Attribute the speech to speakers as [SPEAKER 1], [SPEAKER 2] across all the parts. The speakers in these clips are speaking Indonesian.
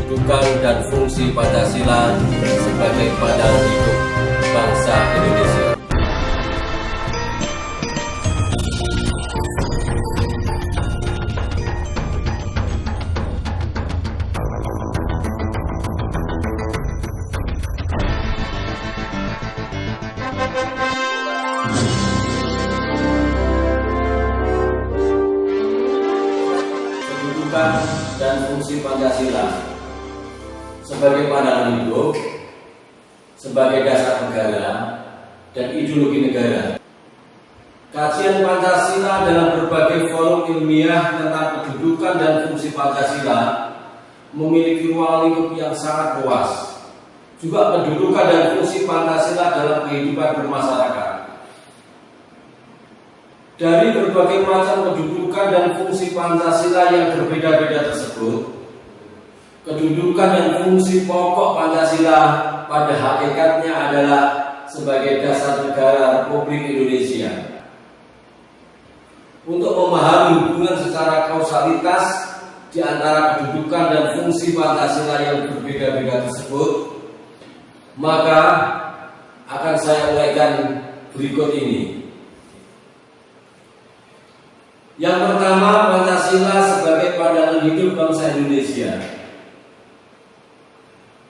[SPEAKER 1] kedudukan dan fungsi Pancasila sebagai pandangan hidup bangsa Indonesia. Kedudukan dan fungsi Pancasila sebagai pandangan hidup, sebagai dasar negara dan ideologi negara. Kajian Pancasila dalam berbagai forum ilmiah tentang kedudukan dan fungsi Pancasila memiliki ruang lingkup yang sangat luas. Juga kedudukan dan fungsi Pancasila dalam kehidupan bermasyarakat. Dari berbagai macam kedudukan dan fungsi Pancasila yang berbeda-beda tersebut, kedudukan dan fungsi pokok Pancasila pada hakikatnya adalah sebagai dasar negara Republik Indonesia. Untuk memahami hubungan secara kausalitas di antara kedudukan dan fungsi Pancasila yang berbeda-beda tersebut, maka akan saya uraikan berikut ini. Yang pertama, Pancasila sebagai pandangan hidup bangsa Indonesia.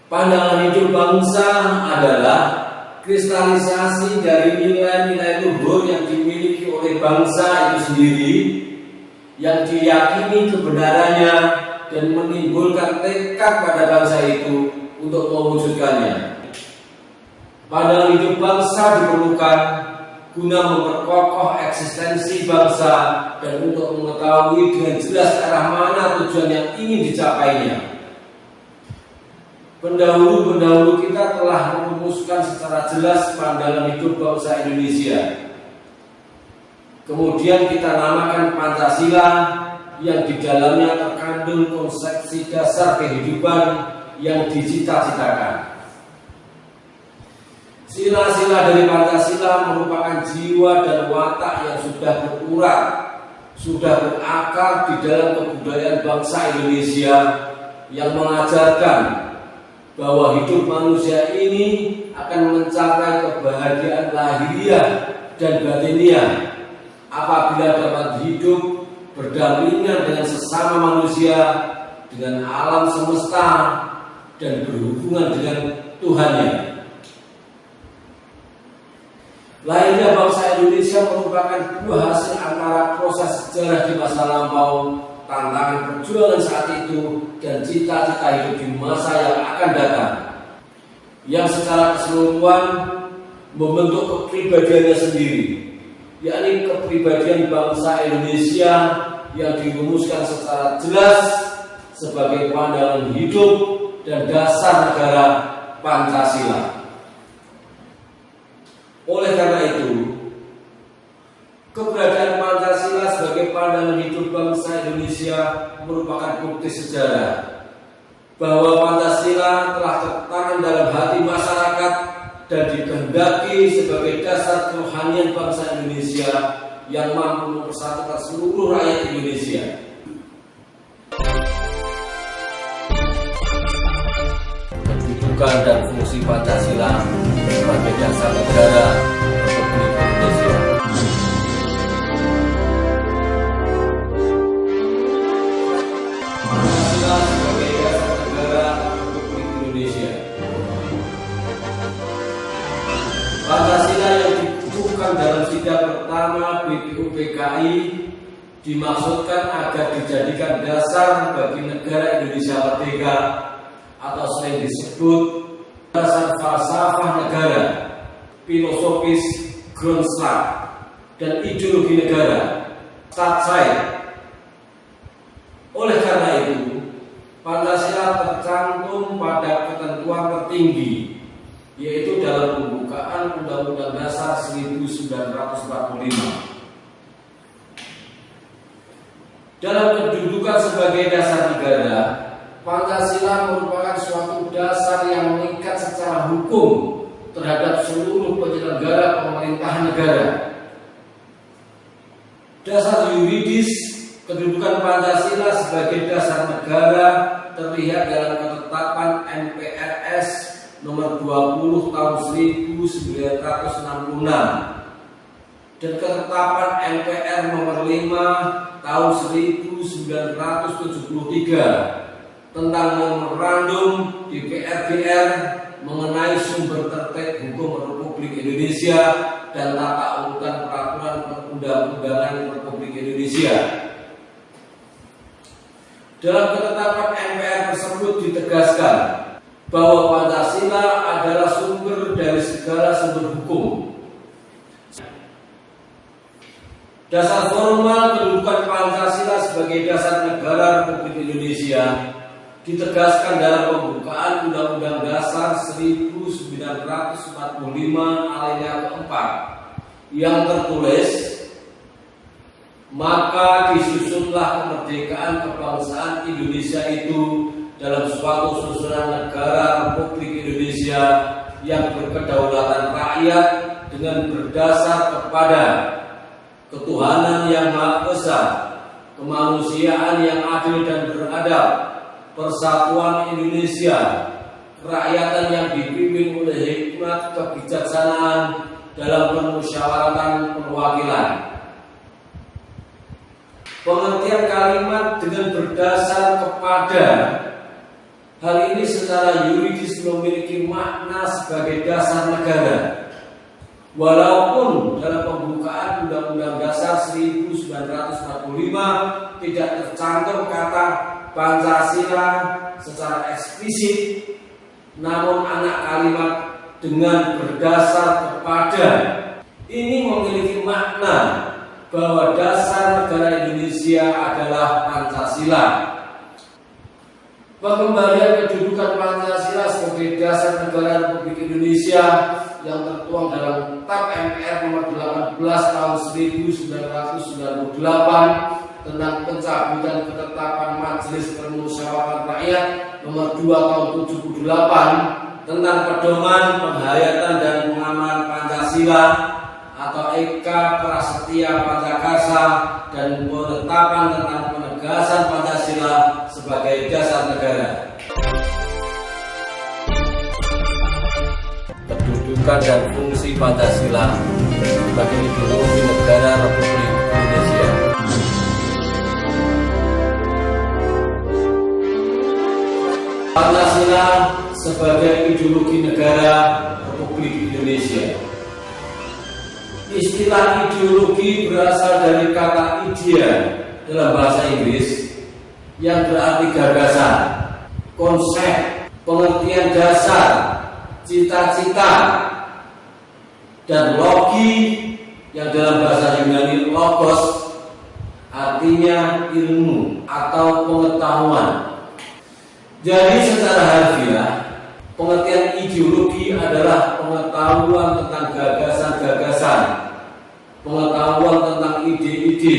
[SPEAKER 1] Pandangan hidup bangsa adalah kristalisasi dari nilai-nilai luhur yang dimiliki oleh bangsa itu sendiri, yang diyakini kebenarannya dan menimbulkan tekad pada bangsa itu untuk mewujudkannya. Pandangan hidup bangsa diperlukan guna memperkokoh eksistensi bangsa dan untuk mengetahui dengan jelas arah mana tujuan yang ingin dicapainya. Pendahulu-pendahulu kita telah merumuskan secara jelas pandangan hidup bangsa Indonesia. Kemudian kita namakan Pancasila, yang di dalamnya terkandung konsepsi dasar kehidupan yang dicita-citakan. Sila-sila dari Pancasila merupakan jiwa dan watak yang sudah berurat, sudah berakar di dalam kebudayaan bangsa Indonesia, yang mengajarkan bahwa hidup manusia ini akan mencapai kebahagiaan lahiriah dan batiniah apabila dapat hidup berdampingan dengan sesama manusia, dengan alam semesta, dan berhubungan dengan Tuhannya. Lahirnya bangsa Indonesia merupakan buah hasil antara proses sejarah di masa lampau, tantangan perjuangan saat itu, dan cita-cita hidup di masa yang akan datang, yang secara keseluruhan membentuk kepribadiannya sendiri, yakni kepribadian bangsa Indonesia yang dirumuskan secara jelas sebagai pandangan hidup dan dasar negara Pancasila. Oleh karena itu, keberadaan Pancasila sebagai pandangan hidup bangsa Indonesia merupakan bukti sejarah bahwa Pancasila telah tertanam dalam hati masyarakat dan dikehendaki sebagai dasar kerohanian bangsa Indonesia yang mampu mempersatukan seluruh rakyat Indonesia. Kedudukan dan fungsi Pancasila sebagai dasar negara Republik Indonesia. Pancasila sebagai dasar negara Republik Indonesia. Pancasila yang dikukuhkan dalam sidang pertama BPUPKI dimaksudkan agar dijadikan dasar bagi negara Indonesia merdeka, atau sering disebut dasar falsafah negara, filosofis Grundslag, dan ideologi negara, Staatsrecht. Oleh karena itu, Pancasila tercantum pada ketentuan tertinggi, yaitu dalam pembukaan Undang-Undang Dasar 1945. Dalam kedudukan sebagai dasar negara, Pancasila merupakan suatu dasar yang mengikat secara hukum terhadap seluruh penyelenggara pemerintahan negara. Dasar yuridis kedudukan Pancasila sebagai dasar negara terlihat dalam ketetapan MPRS nomor 20 tahun 1966 dan ketetapan MPR nomor 5 tahun 1973 tentang memorandum DPR-DR mengenai sumber tertib hukum Republik Indonesia dan tata urutan peraturan perundang-undangan Republik Indonesia. Dalam ketetapan MPR tersebut ditegaskan bahwa Pancasila adalah sumber dari segala sumber hukum. Dasar formal kedudukan Pancasila sebagai dasar negara Republik Indonesia ditegaskan dalam pembukaan Undang-Undang Dasar 1945 alinea keempat yang tertulis, maka disusunlah kemerdekaan kebangsaan Indonesia itu dalam suatu susunan negara Republik Indonesia yang berkedaulatan rakyat dengan berdasar kepada ketuhanan yang Maha Esa, kemanusiaan yang adil dan beradab, persatuan Indonesia, kerakyatan yang dipimpin oleh hikmat kebijaksanaan dalam permusyawaratan perwakilan. Pengertian kalimat dengan berdasar kepada hal ini secara yuridis memiliki makna sebagai dasar negara. Walaupun dalam pembukaan Undang-Undang Dasar 1945 tidak tercantum kata Pancasila secara eksplisit, namun anak kalimat dengan berdasar kepada ini memiliki makna bahwa dasar negara Indonesia adalah Pancasila. Pengembalian kedudukan Pancasila sebagai dasar negara Republik Indonesia yang tertuang dalam TAP MPR nomor 18 tahun 1998 tentang pencabutan ketetapan Majelis Permusyawaratan Rakyat nomor 2 tahun 78 tentang pedoman penghayatan dan pengamalan Pancasila atau Eka Prasetya Pancakarsa dan penetapan tentang penegasan Pancasila sebagai dasar negara. Kedudukan dan fungsi Pancasila sebagai ideologi negara Republik Indonesia. Pancasila sebagai ideologi negara Republik Indonesia. Istilah ideologi berasal dari kata idea dalam bahasa Inggris yang berarti gagasan, konsep, pengertian dasar, cita-cita, dan logi yang dalam bahasa Yunani logos artinya ilmu atau pengetahuan. Jadi secara harfiah, pengertian ideologi adalah pengetahuan tentang gagasan-gagasan, pengetahuan tentang ide-ide,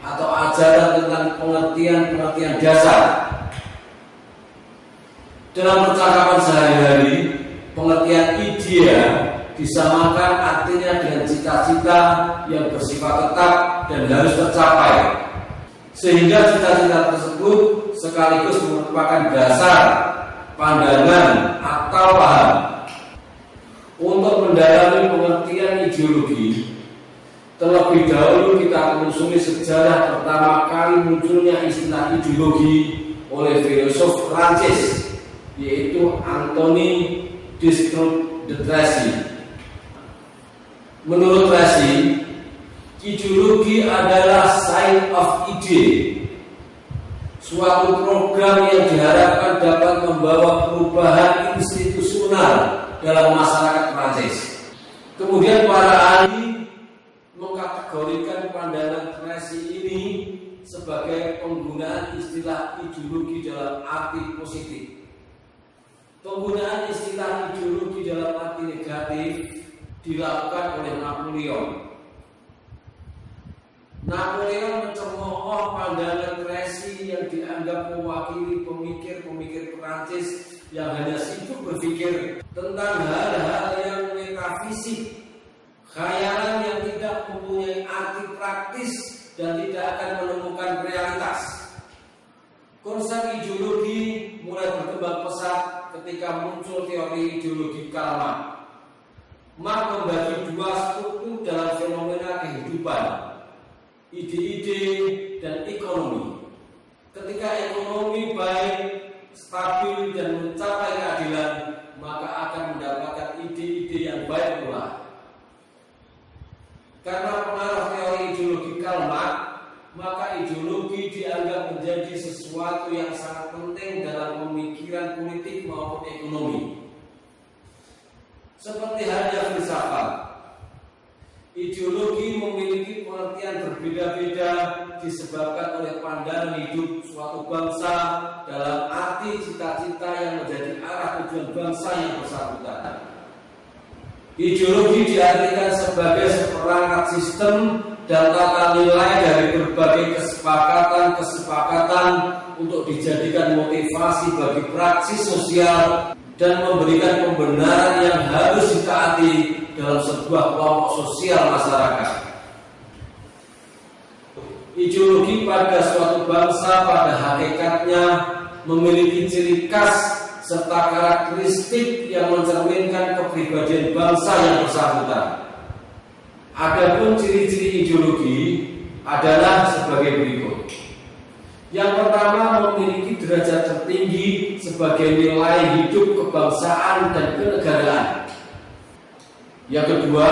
[SPEAKER 1] atau ajaran tentang pengertian-pengertian dasar. Dalam percakapan sehari-hari, pengertian idea disamakan artinya dengan cita-cita yang bersifat tetap dan harus tercapai, sehingga cita-cita tersebut sekaligus merupakan dasar, pandangan, atau paham. Untuk mendalami pengertian ideologi, terlebih dahulu kita menelusuri sejarah pertama kali munculnya istilah ideologi oleh filosof Prancis, yaitu Anthony de Tracy. Menurut Tracy, ideologi adalah science of idea, suatu program yang diharapkan dapat membawa perubahan institusional dalam masyarakat Prancis. Kemudian para ahli mengkategorikan pandangan Tracy ini sebagai penggunaan istilah ideologi dalam arti positif. Penggunaan istilah ideologi dalam arti negatif dilakukan oleh Napoleon. Napoleon mencemooh pandangan Tracy yang dianggap mewakili pemikir-pemikir Perancis yang hanya sibuk berpikir tentang hal-hal yang metafisik, khayalan yang tidak mempunyai arti praktis dan tidak akan menemukan realitas. Konsep ideologi berkembang pesat ketika muncul teori ideologi Karl Marx. Marx membagi dua struktur dalam fenomena kehidupan, ide-ide dan ekonomi. Ketika ekonomi baik, stabil dan mencapai keadilan, maka akan mendapatkan ide-ide yang baik pula. Karena pengaruh teori ideologi Karl Marx, maka ideologi dianggap menjadi sesuatu yang sangat penting dalam pemikiran politik maupun ekonomi. Seperti halnya filsafat, ideologi memiliki pengertian berbeda-beda disebabkan oleh pandangan hidup suatu bangsa dalam arti cita-cita yang menjadi arah tujuan bangsa yang bersangkutan. Ideologi diartikan sebagai seperangkat sistem dan tata nilai dari berbagai kesepakatan untuk dijadikan motivasi bagi praksi sosial dan memberikan pembenaran yang harus ditaati dalam sebuah kelompok sosial masyarakat. Ideologi pada suatu bangsa pada hakikatnya memiliki ciri khas serta karakteristik yang mencerminkan kepribadian bangsa yang bersangkutan. Adapun ciri-ciri ideologi adalah sebagai berikut. Yang pertama, memiliki derajat tertinggi sebagai nilai hidup kebangsaan dan kenegaraan. Yang kedua,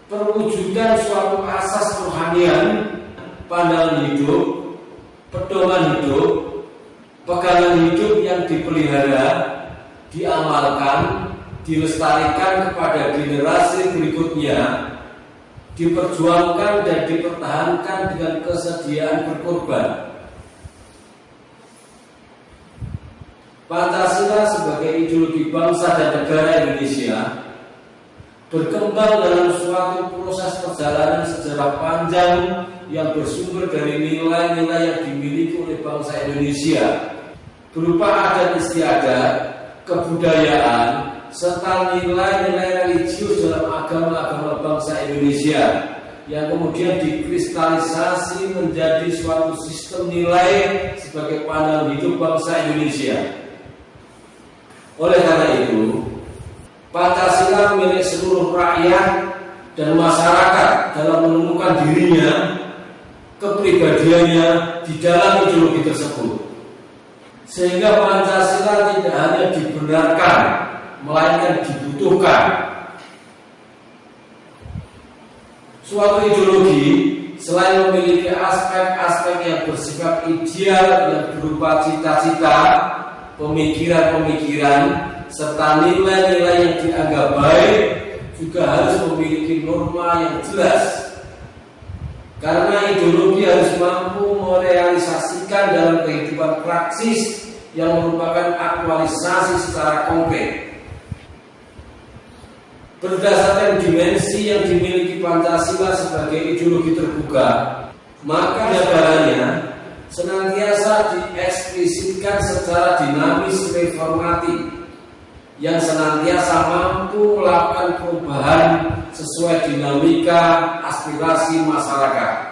[SPEAKER 1] perwujudan suatu asas kerohanian, pandangan hidup, pedoman hidup, pegangan hidup yang dipelihara, diamalkan, dilestarikan kepada generasi berikutnya, diperjuangkan dan dipertahankan dengan kesediaan berkorban. Pancasila sebagai ideologi bangsa dan negara Indonesia berkembang dalam suatu proses perjalanan sejarah panjang yang bersumber dari nilai-nilai yang dimiliki oleh bangsa Indonesia berupa adat istiadat, kebudayaan, serta nilai-nilai religius dalam agama-agama bangsa Indonesia yang kemudian dikristalisasi menjadi suatu sistem nilai sebagai pandangan hidup bangsa Indonesia. Oleh karena itu, Pancasila milik seluruh rakyat dan masyarakat dalam menemukan dirinya, kepribadiannya di dalam ideologi tersebut. Sehingga Pancasila tidak hanya dibenarkan, melainkan dibutuhkan. Suatu ideologi selain memiliki aspek-aspek yang bersifat ideal yang berupa cita-cita, pemikiran-pemikiran, serta nilai-nilai yang dianggap baik, juga harus memiliki norma yang jelas. Karena ideologi harus mampu merealisasikan dalam kehidupan praksis yang merupakan aktualisasi secara konkret. Berdasarkan dimensi yang dimiliki Pancasila sebagai ideologi terbuka, maka negaranya senantiasa dieksplisitkan secara dinamis reformatif yang senantiasa mampu melakukan perubahan sesuai dinamika aspirasi masyarakat.